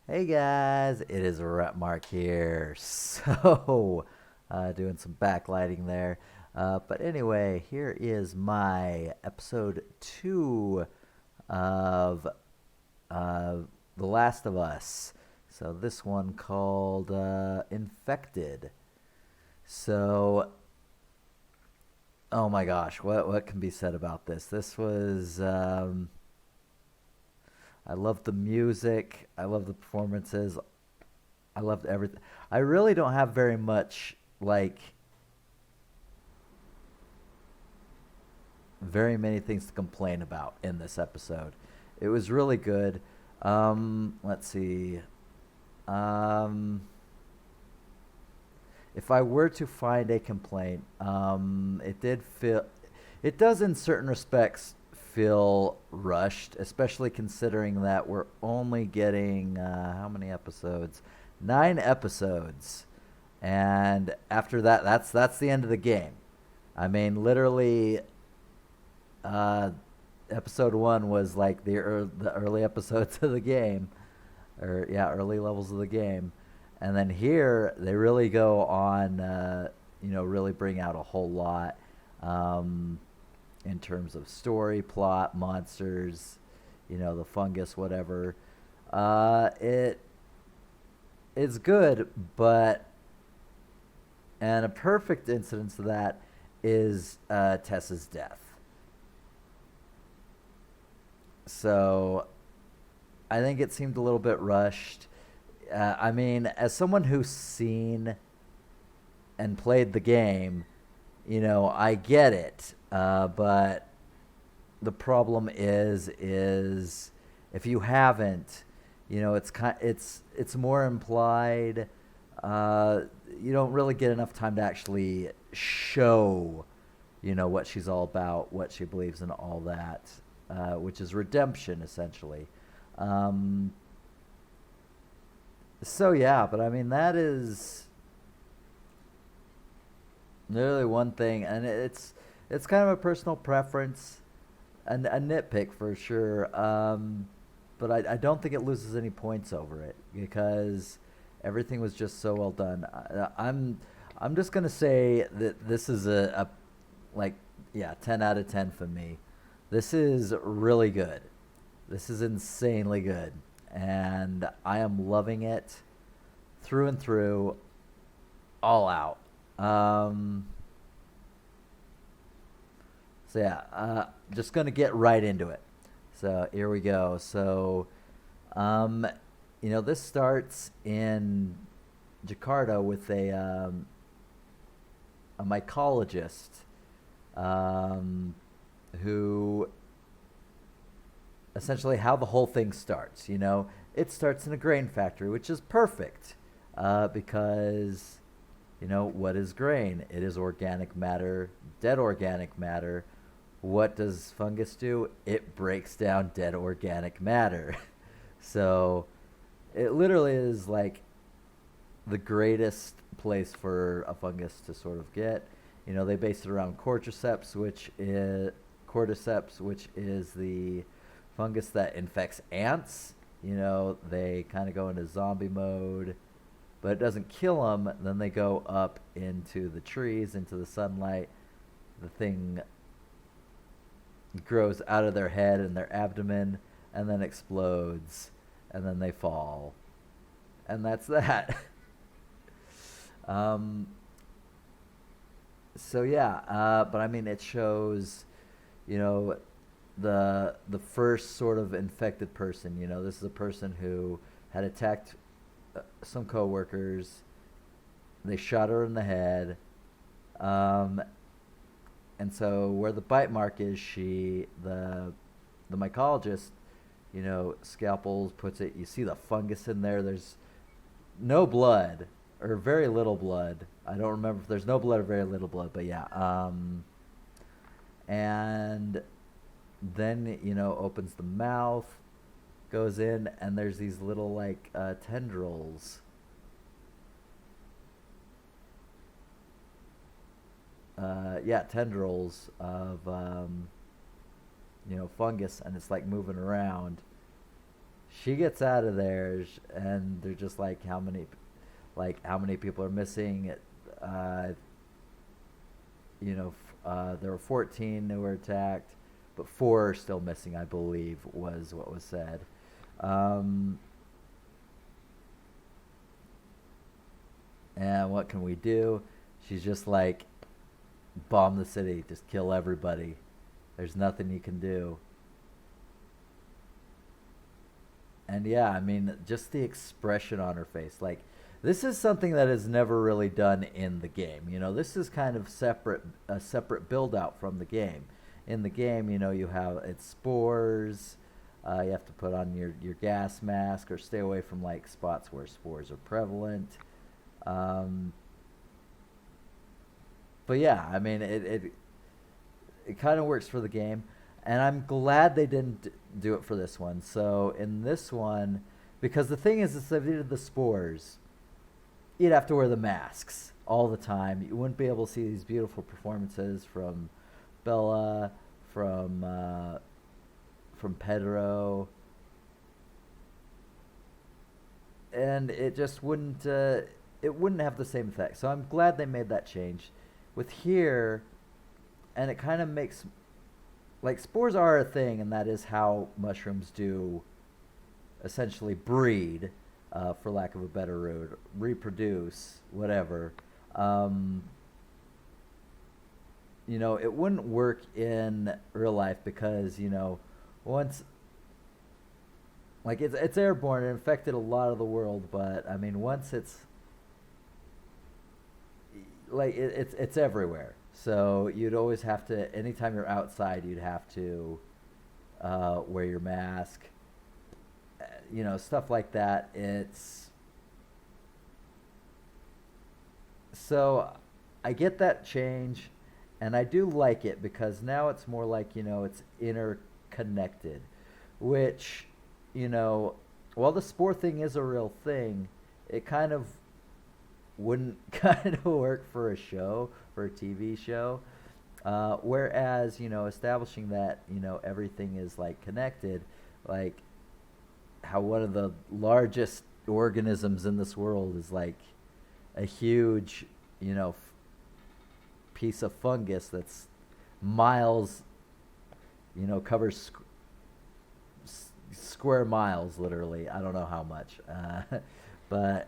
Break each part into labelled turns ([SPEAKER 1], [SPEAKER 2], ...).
[SPEAKER 1] Hey guys, it is Rapmark here. Doing some backlighting there. But anyway, here is my episode 2 of uh, The Last of Us. So, this one called Infected. So, oh my gosh, what can be said about this? This was. I love the music. I love the performances. I loved everything. I really don't have very much very many things to complain about in this episode. It was really good. Let's see. Um, if I were to find a complaint, it does in certain respects feel rushed, especially considering that we're only getting how many episodes? 9 episodes, and after that, that's the end of the game. I mean, literally, uh, episode 1 was like the early episodes of the game, or yeah, early levels of the game, and then here they really go on, really bring out a whole lot, um, in terms of story, plot, monsters, the fungus, whatever. It is good, but and a perfect incidence of that is Tessa's death. So I think it seemed a little bit rushed. I mean, as someone who's seen and played the game, I get it. But the problem is if you haven't, it's more implied. Uh, you don't really get enough time to actually show, what she's all about, what she believes in, all that, which is redemption essentially. Um, so yeah, but I mean that is literally one thing, and it's kind of a personal preference, and a nitpick for sure. But I don't think it loses any points over it because everything was just so well done. I'm just gonna say that this is a like yeah, 10 out of 10 for me. This is really good. This is insanely good, and I am loving it through and through, all out. Um, so yeah, just gonna get right into it. So here we go. Um, this starts in Jakarta with a mycologist, um, who essentially how the whole thing starts. It starts in a grain factory, which is perfect, because what is grain? It is organic matter, dead organic matter. What does fungus do? It breaks down dead organic matter. So it literally is like the greatest place for a fungus to sort of get. They base it around cordyceps, which is the fungus that infects ants. They kind of go into zombie mode, but it doesn't kill them. Then they go up into the trees, into the sunlight. The thing grows out of their head and their abdomen, and then explodes, and then they fall, and that's that. um, so yeah, but I mean, it shows, you know, the first sort of infected person. This is a person who had attacked some coworkers. They shot her in the head, um, and so where the bite mark is, the mycologist, scalpels, puts it. You see the fungus in there. There's no blood, or very little blood. I don't remember if there's no blood or very little blood, but yeah. And then opens the mouth, goes in, and there's these little like tendrils. Yeah, tendrils of fungus, and it's like moving around. she gets out of there, and they're just how many people are missing. Uh, there were 14 who were attacked, but 4 are still missing, I believe, was what was said. Um, and what can we do? She's just like, bomb the city, just kill everybody. There's nothing you can do. And yeah, I mean, just the expression on her face, like this is something that is never really done in the game. This is kind of a separate build out from the game. In the game, you have it's spores. You have to put on your gas mask or stay away from like spots where spores are prevalent. Um, but yeah, I mean, it kind of works for the game, and I'm glad they didn't do it for this one. So in this one, because the thing is, if they did the spores, you'd have to wear the masks all the time. You wouldn't be able to see these beautiful performances from Bella, from Pedro, and it just wouldn't it wouldn't have the same effect. So I'm glad they made that change with here, and it kind of makes like spores are a thing, and that is how mushrooms do essentially breed, for lack of a better word, reproduce, whatever. Um, it wouldn't work in real life because once like it's airborne, it infected a lot of the world, but I mean once it's like it's everywhere. So you'd always have to, anytime you're outside, you'd have to wear your mask, stuff like that. It's so I get that change, and I do like it because now it's more like it's interconnected, which you know while the spore thing is a real thing, it kind of wouldn't kind of work for a show, for a TV show. Whereas establishing that everything is like connected, like how one of the largest organisms in this world is like a huge piece of fungus that's miles, covers square miles literally. I don't know how much, but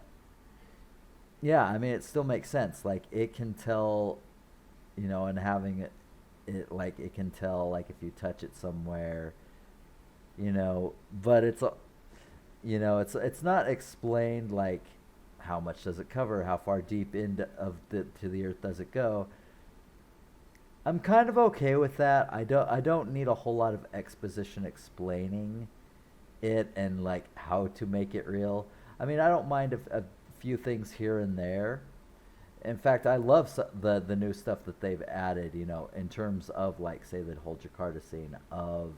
[SPEAKER 1] yeah, I mean it still makes sense. Like it can tell, and having it like it can tell like if you touch it somewhere, but it's not explained like how much does it cover, how far deep into of the to the earth does it go. I'm kind of okay with that. I don't need a whole lot of exposition explaining it and like how to make it real. I mean, I don't mind a few things here and there. In fact, I love the new stuff that they've added. In terms of like say the whole Jakarta scene of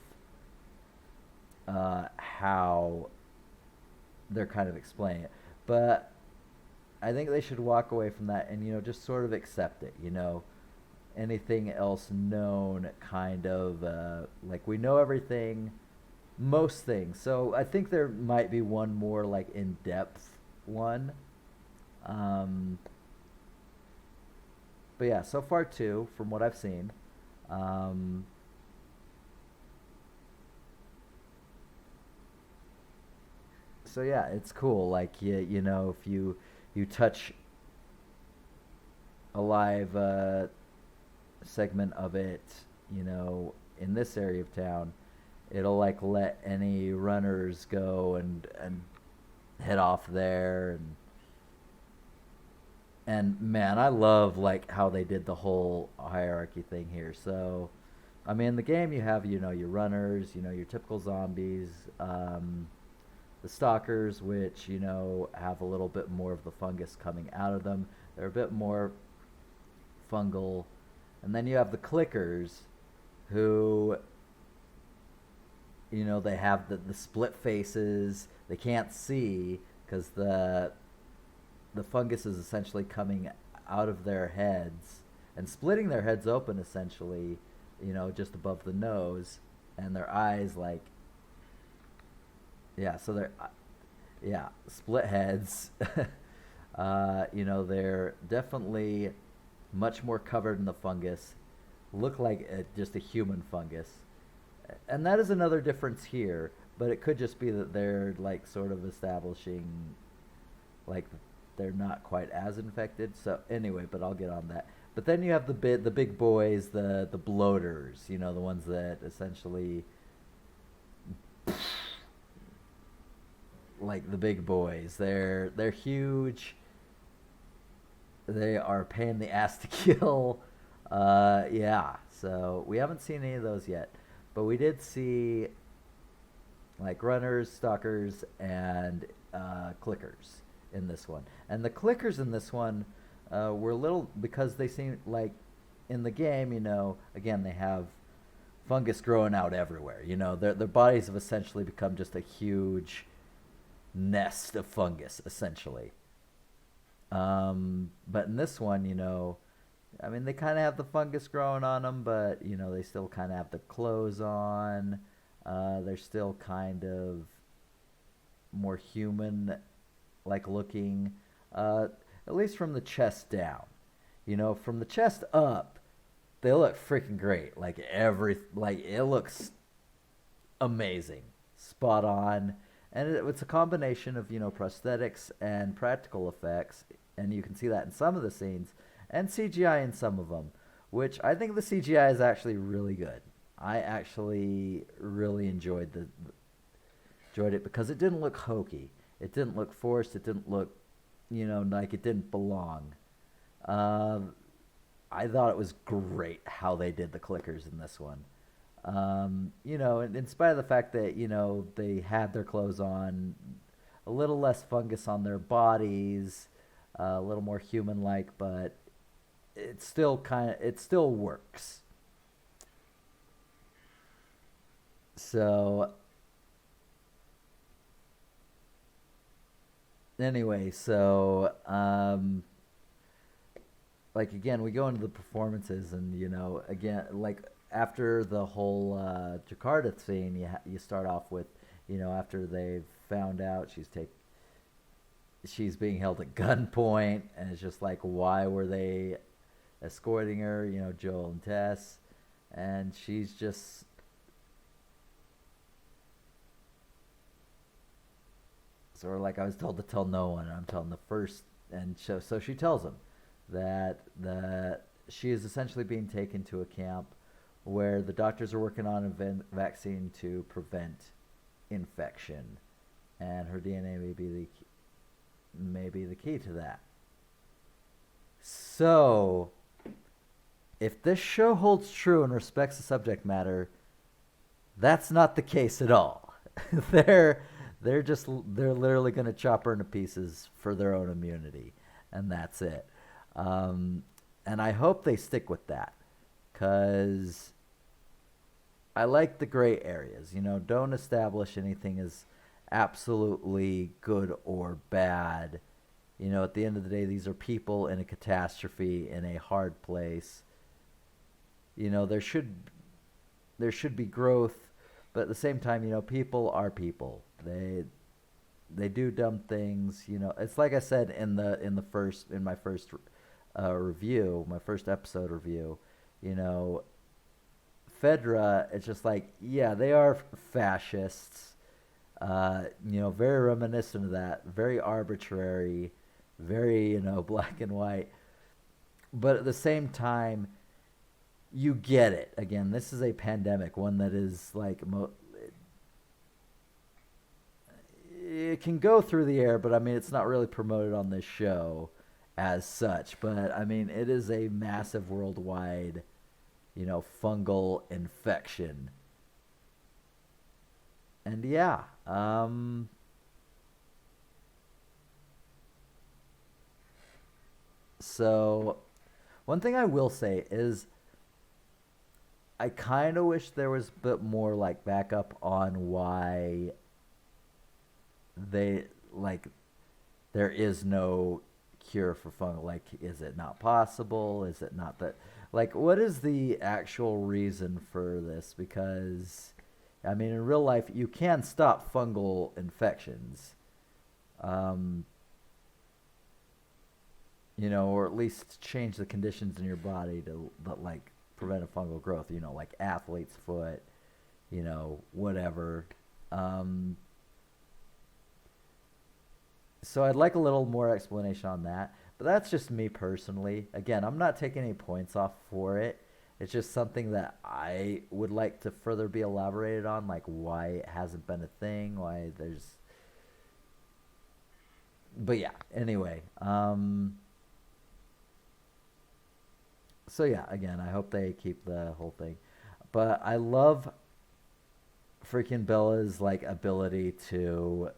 [SPEAKER 1] how they're kind of explaining it. But I think they should walk away from that and just sort of accept it. Anything else known kind of like we know everything, most things. So I think there might be one more like in depth one. Um, but yeah, so far two from what I've seen. Um, so yeah, it's cool. Like if you touch a live segment of it, in this area of town, it'll like let any runners go and head off there, and man, I love like how they did the whole hierarchy thing here. So, I mean, in the game you have your runners, your typical zombies, the stalkers, which have a little bit more of the fungus coming out of them. They're a bit more fungal, and then you have the clickers, who they have the split faces. They can't see because the fungus is essentially coming out of their heads and splitting their heads open essentially, just above the nose, and their eyes like Yeah, so they're yeah, split heads. They're definitely much more covered in the fungus. Look like just a human fungus, and that is another difference here. But it could just be that they're like sort of establishing like they're not quite as infected. So anyway, but I'll get on that. But then you have the big boys, the bloaters. The ones that essentially like the big boys. They're huge. They are a pain in the ass to kill. Yeah. So we haven't seen any of those yet, but we did see like runners, stalkers, and clickers in this one. And the clickers in this one were a little because they seem like in the game, again they have fungus growing out everywhere. Their bodies have essentially become just a huge nest of fungus, essentially. But in this one, I mean, they kind of have the fungus growing on them, but they still kind of have the clothes on. They're still kind of more human like looking, at least from the chest down. From the chest up, they look freaking great. Like it looks amazing, spot on, and it's a combination of prosthetics and practical effects, and you can see that in some of the scenes, and CGI in some of them, which I think the CGI is actually really good. I actually really enjoyed it because it didn't look hokey. It didn't look forced. It didn't look, like it didn't belong. Um, I thought it was great how they did the clickers in this one. In spite of the fact that, they had their clothes on, a little less fungus on their bodies, a little more human like, but it still works. So, anyway, like again, we go into the performances, and again, like after the whole Jakarta scene, you start off with, after they've found out she's being held at gunpoint, and it's just like, why were they escorting her? Joel and Tess, and she's just sort of like, I was told to tell no one, and I'm telling the first, and so she tells him that she is essentially being taken to a camp where the doctors are working on a vaccine to prevent infection, and her DNA may be the key to that. So, if this show holds true and respects the subject matter, that's not the case at all. they're they're literally going to chop her into pieces for their own immunity, and that's it. Um, and I hope they stick with that, because I like the gray areas. Don't establish anything as absolutely good or bad. At the end of the day, these are people in a catastrophe in a hard place. You know, there should there should be growth, but at the same time, people are people. They do dumb things. It's like I said in my first review, my first episode review. You know, Fedra. It's just like, yeah, they are fascists. Very reminiscent of that. Very arbitrary. Very black and white. But at the same time, you get it. Again, this is a pandemic, one that is like it can go through the air, but I mean it's not really promoted on this show as such. But I mean it is a massive worldwide, fungal infection. And yeah, so one thing I will say is I kind of wish there was a bit more like backup on why they like there is no cure for fungal. Like, is it not possible? Is it not that? Like, what is the actual reason for this? Because I mean, in real life, you can stop fungal infections, um, or at least change the conditions in your body to like prevent a fungal growth. Like athlete's foot, whatever. Um, so I'd like a little more explanation on that. But that's just me personally. Again, I'm not taking any points off for it. It's just something that I would like to further be elaborated on, like why it hasn't been a thing, why there's. But yeah, anyway. So yeah, again, I hope they keep the whole thing. But I love freaking Bella's like ability to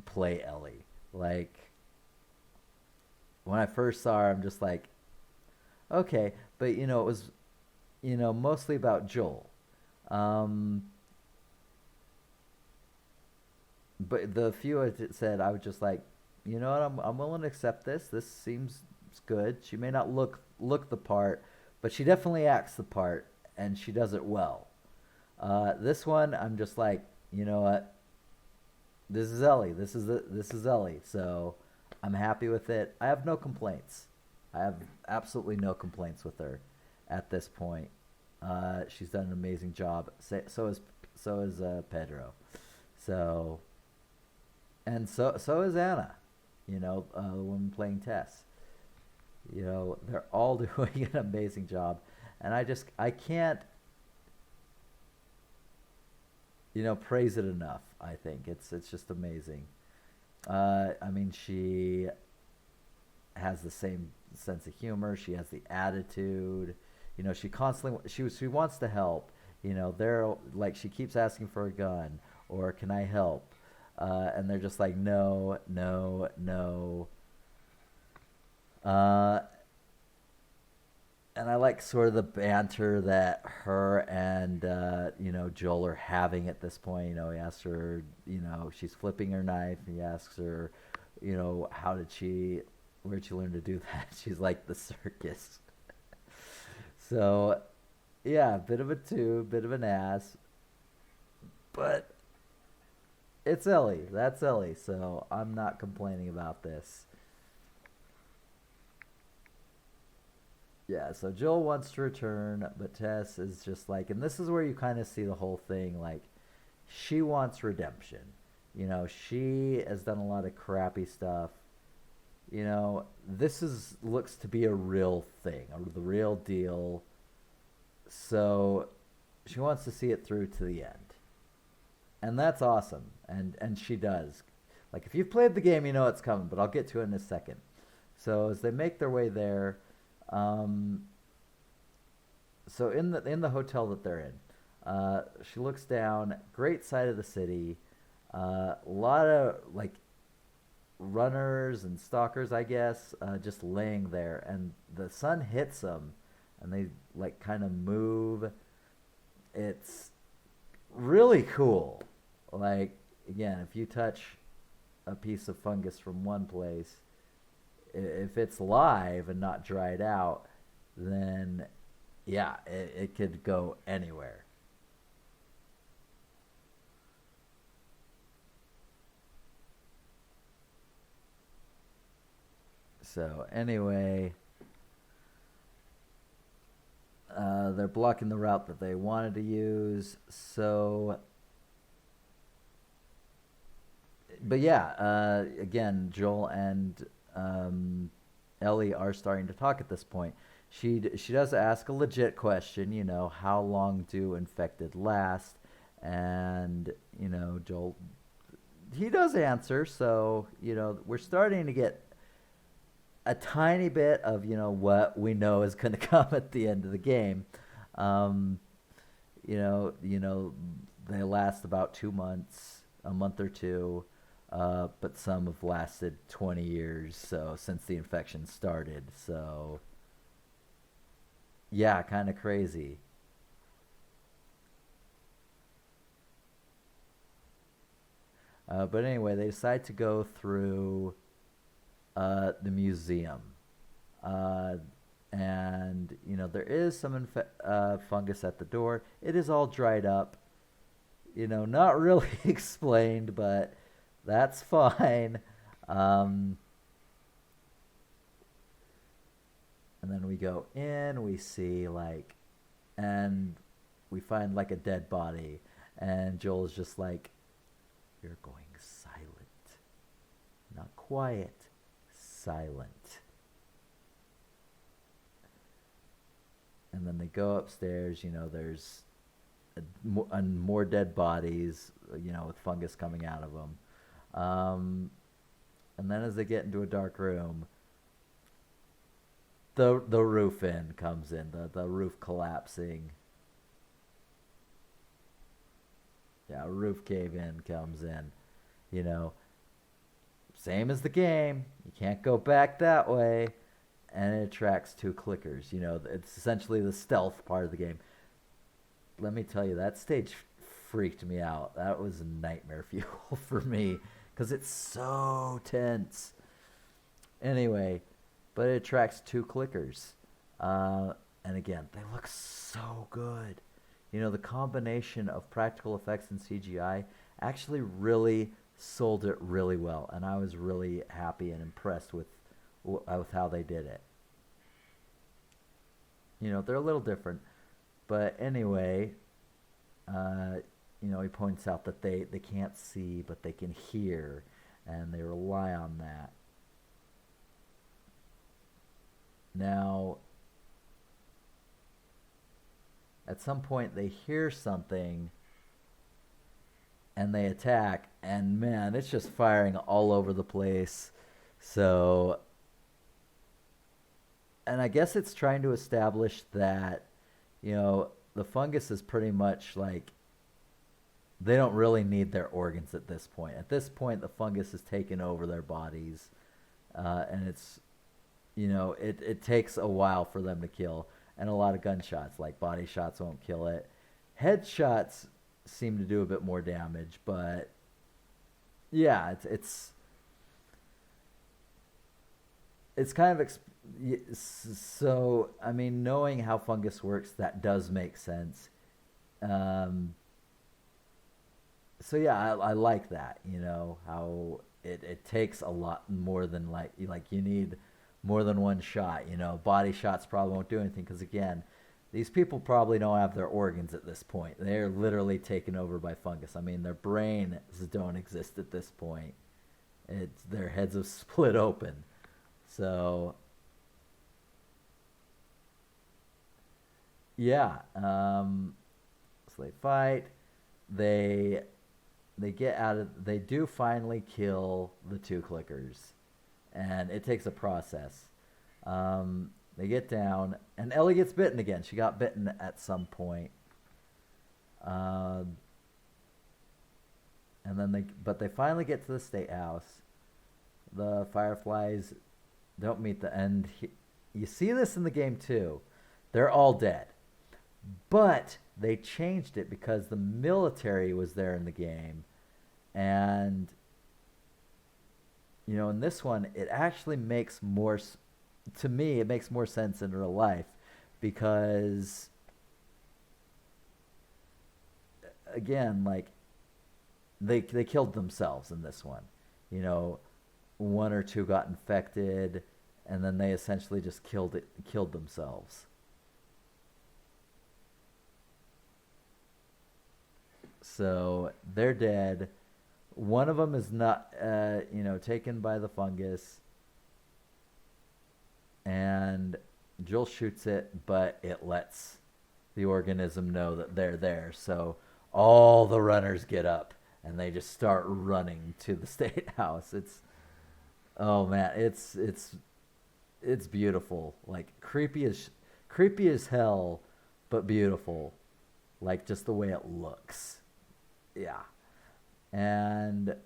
[SPEAKER 1] play Ellie. Like when I first saw her, I'm just like, okay, but it was mostly about Joel. Um, but the few I said, I was just like, you know what, I'm willing to accept this. This seems good. She may not look the part, but she definitely acts the part, and she does it well. This one, I'm just like, you know what, this is Ellie. This is Ellie. So I'm happy with it. I have no complaints. I have absolutely no complaints with her at this point. She's done an amazing job. So is Pedro. So and so is Anna. The woman playing Tess. They're all doing an amazing job, and I can't praise it enough. I think it's just amazing. I mean, she has the same sense of humor. She has the attitude. She constantly she wants to help. They're like she keeps asking for a gun or can I help, and they're just like no, no, no. Uh, and I like sort of the banter that her and Joel are having at this point. He asks her, she's flipping her knife. And he asks her, how did she, where'd she learn to do that? She's like the circus. So, yeah, bit of a two, bit of an ass, but it's Ellie. That's Ellie. So I'm not complaining about this. Yeah, so Joel wants to return, but Tess is just like, and this is where you kind of see the whole thing. Like, she wants redemption. She has done a lot of crappy stuff. This is looks to be a real thing, the real deal. So she wants to see it through to the end, and that's awesome. And she does. Like, if you've played the game, you know it's coming. But I'll get to it in a second. So as they make their way there. Um, so in the hotel that they're in, she looks down. Great sight of the city. A lot of like runners and stalkers, I guess, just laying there, and the sun hits them, and they like kind of move. It's really cool. Like again, if you touch a piece of fungus from one place, if it's live and not dried out, then yeah, it could go anywhere. So anyway, they're blocking the route that they wanted to use. So, but yeah, again, Joel and Ellie are starting to talk at this point. She does ask a legit question. How long do infected last? And Joel, he does answer. So we're starting to get a tiny bit of what we know is going to come at the end of the game. Um, they last about 2 months, a month or two, but some have lasted 20 years. So since the infection started, so yeah, kind of crazy. But anyway, they decide to go through the museum. Uh, and there is some fungus at the door. It is all dried up. Not really explained, but that's fine. Um, and then we go in, we see like, and we find like a dead body, and Joel's just like, "You're going silent, not quiet, silent." And then they go upstairs. There's more dead bodies. With fungus coming out of them. And then as they get into a dark room, the roof in comes in, the roof collapsing. Yeah, roof cave in comes in. You know, Same as the game. You can't go back that way, and it attracts two clickers. It's essentially the stealth part of the game. Let me tell you, that stage freaked me out. That was nightmare fuel for me because it's so tense. Anyway, but it attracts two clickers. And again, they look so good. The combination of practical effects and CGI actually really sold it really well, and I was really happy and impressed with how they did it. They're a little different, but anyway, uh, he points out that they can't see, but they can hear, and they rely on that. Now, at some point, they hear something and they attack, and man, it's just firing all over the place. So, and I guess it's trying to establish that, the fungus is pretty much like they don't really need their organs at this point. At this point, the fungus has taken over their bodies, and it takes a while for them to kill, and a lot of gunshots, like body shots, won't kill it. Headshots seem to do a bit more damage, but yeah, it's kind of so. I mean, knowing how fungus works, that does make sense. Um, so yeah, I like that. How it takes a lot more than like you need more than one shot. Body shots probably won't do anything because again, these people probably don't have their organs at this point. They're literally taken over by fungus. I mean, their brains don't exist at this point. Their heads have split open. So yeah, so they fight. They they get out of. They do finally kill the two clickers, and it takes a process. They get down, and Ellie gets bitten again. She got bitten at some point. Um, and then but they finally get to the state house. The Fireflies don't meet the end. You see this in the game too. They're all dead, but they changed it because the military was there in the game, and in this one, it actually makes more. To me, it makes more sense in real life because, again, like they killed themselves in this one. You know, one or two got infected, and then they essentially just killed themselves. So they're dead. One of them is not, taken by the fungus, and Jill shoots it, but it lets the organism know that they're there. So all the runners get up and they just start running to the state house. Oh man, it's beautiful. Like creepy as hell, but beautiful. Like just the way it looks. Yeah. And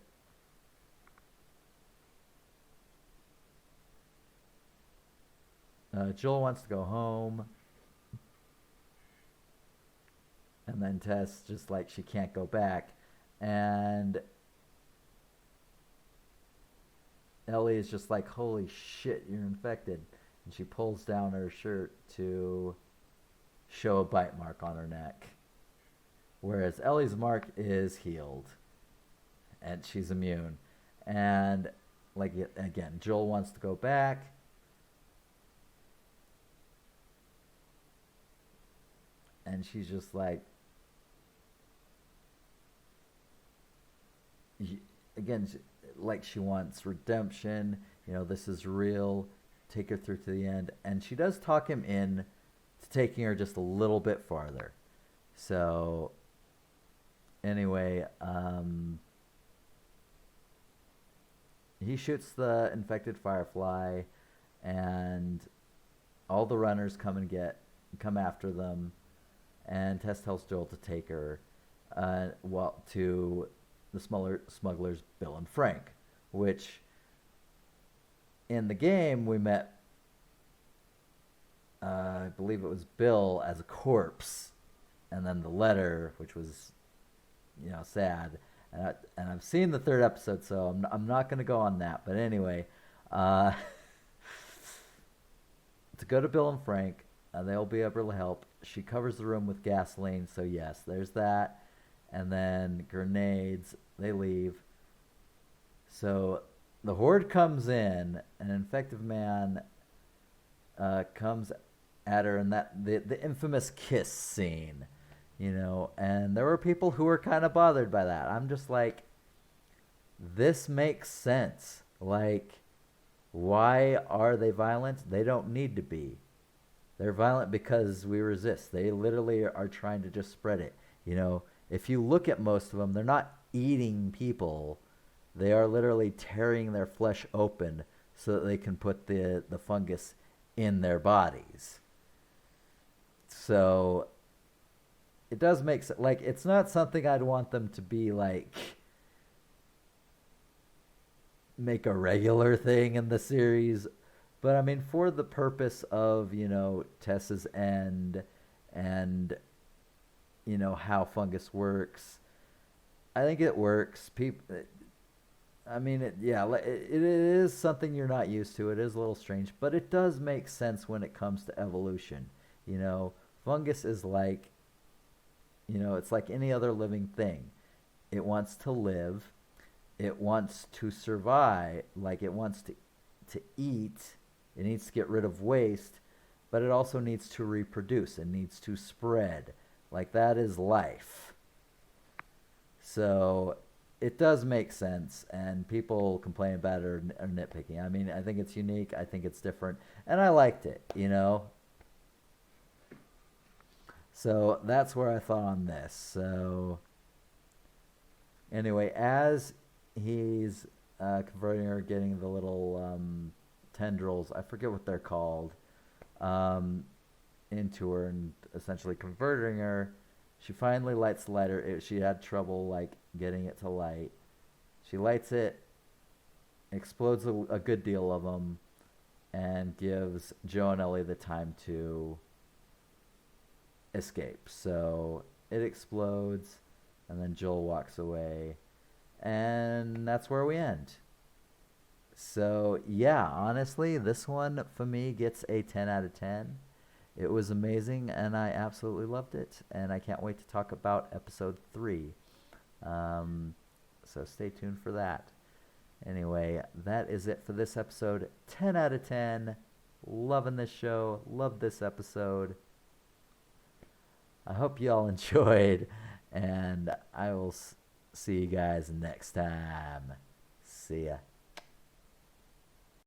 [SPEAKER 1] Jill wants to go home, and then Tess just like she can't go back, and Ellie is just like, "Holy shit, you're infected!" And she pulls down her shirt to show a bite mark on her neck, whereas Ellie's mark is healed, and she's immune. And like again, Joel wants to go back. And she's just like, again, like she wants redemption. This is real. Take her through to the end. And she does talk him in to taking her just a little bit farther. So, anyway, he shoots the infected firefly, and all the runners come after them, and Tess tells Joel to take her, to the smugglers Bill and Frank, which in the game we met, I believe it was Bill as a corpse, and then the letter, which was, sad. And I've seen the third episode, so I'm not going to go on that. But anyway, to go to Bill and Frank, they'll be able to help. She covers the room with gasoline, so yes, there's that. And then grenades, they leave. So the Horde comes in, an infected man comes at her, and the infamous kiss scene, and there were people who were kind of bothered by that. I'm just like, this makes sense. Like, why are they violent? They don't need to be. They're violent because we resist. They literally are trying to just spread it. If you look at most of them, they're not eating people. They are literally tearing their flesh open so that they can put the fungus in their bodies. So it does make sense. Like, it's not something I'd want them to be like, make a regular thing in the series. But I mean, for the purpose of, Tessa's end and, how fungus works, I think it works. It is something you're not used to. It is a little strange, but it does make sense when it comes to evolution. Fungus is like, it's like any other living thing. It wants to live. It wants to survive. Like, it wants to eat. It needs to get rid of waste, but it also needs to reproduce. It needs to spread. Like, that is life. So it does make sense, and people complain about it or nitpicking. I mean, I think it's unique. I think it's different, and I liked it, So that's where I thought on this. So anyway, as he's converting her, getting the little tendrils, I forget what they're called, into her and essentially converting her, she finally lights the lighter. She had trouble like getting it to light. She lights it, explodes a good deal of them, and gives Joe and Ellie the time to escape. So it explodes, and then Joel walks away, and that's where we end. So yeah, honestly, this one for me gets a 10 out of 10. It was amazing, and I absolutely loved it, and I can't wait to talk about episode 3. So stay tuned for that. Anyway, that is it for this episode. 10 out of 10. Loving this show. Love this episode. I hope you all enjoyed, and I will see you guys next time. See ya.